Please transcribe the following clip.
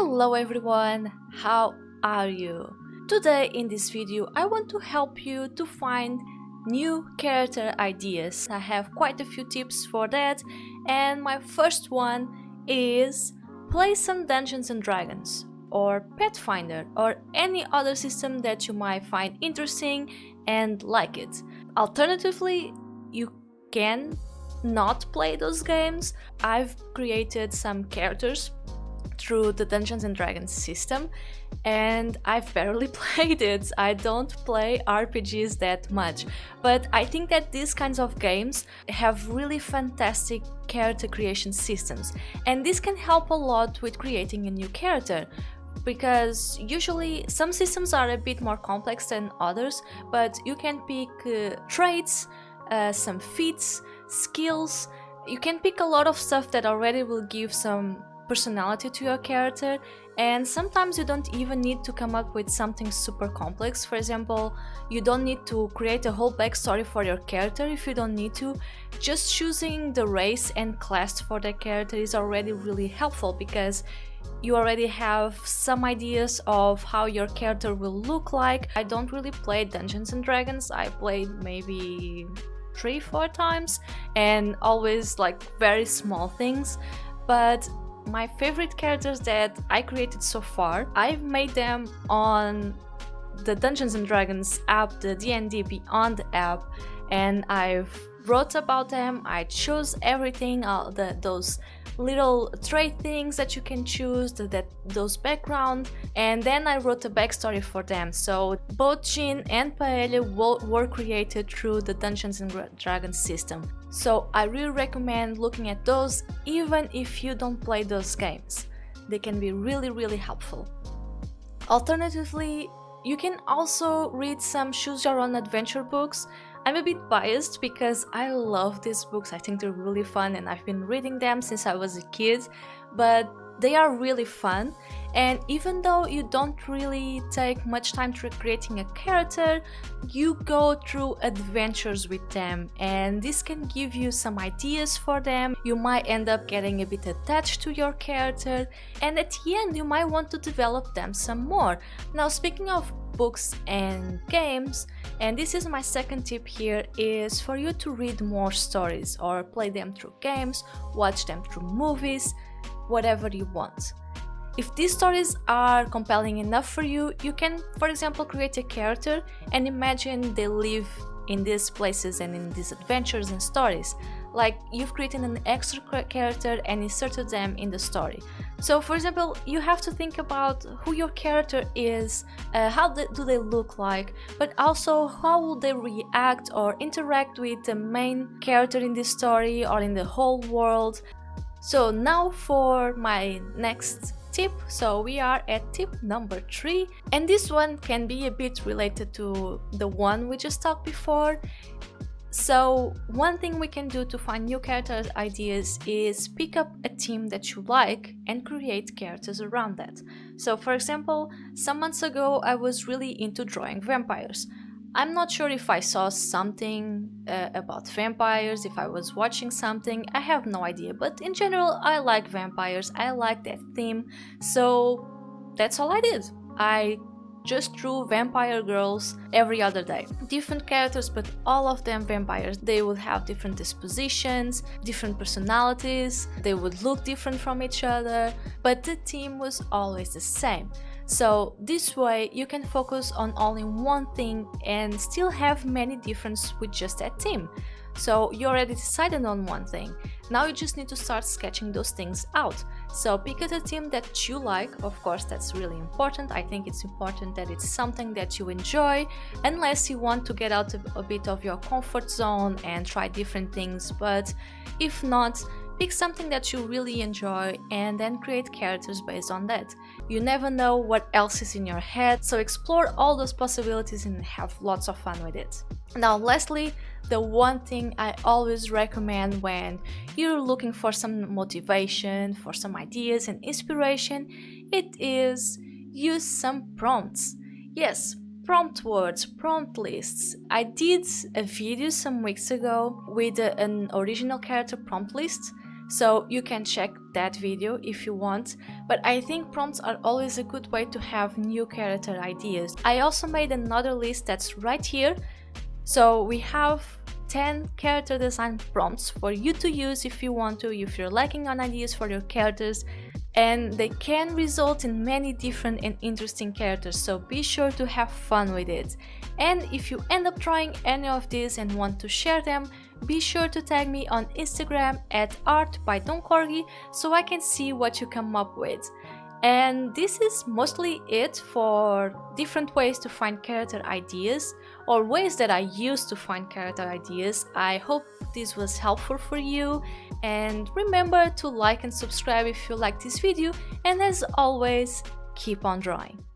Hello everyone, how are you? Today in this video I want to help you to find new character ideas. I have quite a few tips for that, and my first one is play some Dungeons and Dragons or Pathfinder or any other system that you might find interesting and like it. Alternatively, you can not play those games. I've created some characters through the Dungeons and Dragons system, and I've barely played it. I don't play RPGs that much, but I think that these kinds of games have really fantastic character creation systems, and this can help a lot with creating a new character, because usually some systems are a bit more complex than others, but you can pick traits, some feats, skills. You can pick a lot of stuff that already will give some personality to your character, and sometimes you don't even need to come up with something super complex. For example, you don't need to create a whole backstory for your character if you don't need to. Just choosing the race and class for the character is already really helpful, because you already have some ideas of how your character will look like. I don't really play Dungeons and Dragons. I played maybe 3-4 times, and always like very small things, but my favorite characters that I created so far, I've made them on the Dungeons and Dragons app, the D&D Beyond app, and I've wrote about them. I chose everything, those little trait things that you can choose, those background, and then I wrote a backstory for them. So both Jean and Paella were created through the Dungeons and Dragons system. So I really recommend looking at those, even if you don't play those games. They can be really helpful. Alternatively, you can also read some choose your own adventure books. I'm a bit biased because I love these books. I think they're really fun, and I've been reading them since I was a kid, but they are really fun. And even though you don't really take much time to creating a character, you go through adventures with them, and this can give you some ideas for them. You might end up getting a bit attached to your character, and at the end you might want to develop them some more. Now, speaking of books and games, and this is my second tip here, is for you to read more stories or play them through games, watch them through movies, whatever you want. If these stories are compelling enough for you, you can, for example, create a character and imagine they live in these places and in these adventures and stories. Like, you've created an extra character and inserted them in the story. So, for example, you have to think about who your character is, how do they look like, but also how will they react or interact with the main character in this story or in the whole world. So now for my next tip. So we are at tip number 3, and this one can be a bit related to the one we just talked before. So one thing we can do to find new character ideas is pick up a theme that you like and create characters around that. So for example, some months ago I was really into drawing vampires. I'm not sure if I saw something about vampires, if I was watching something, I have no idea, but in general I like vampires, I like that theme, so that's all I did. I just drew vampire girls every other day. Different characters, but all of them vampires. They would have different dispositions, different personalities, they would look different from each other, but the theme was always the same. So this way you can focus on only one thing and still have many differences with just that theme. So you already decided on one thing. Now you just need to start sketching those things out. So pick a theme that you like. Of course, that's really important. I think it's important that it's something that you enjoy, unless you want to get out a bit of your comfort zone and try different things. But if not, pick something that you really enjoy and then create characters based on that. You never know what else is in your head, so explore all those possibilities and have lots of fun with it. Now, lastly, the one thing I always recommend when you're looking for some motivation, for some ideas and inspiration, it is use some prompts. Yes, prompt words, prompt lists. I did a video some weeks ago with an original character prompt list. so you can check that video if you want. But I think prompts are always a good way to have new character ideas. I also made another list that's right here. So we have 10 character design prompts for you to use if you want to, if you're lacking on ideas for your characters, and they can result in many different and interesting characters, so be sure to have fun with it. And if you end up trying any of these and want to share them, be sure to tag me on Instagram at art.by.corgi so I can see what you come up with. And this is mostly it for different ways to find character ideas, or ways that I use to find character ideas. I hope this was helpful for you, and remember to like and subscribe if you like this video, and as always, keep on drawing.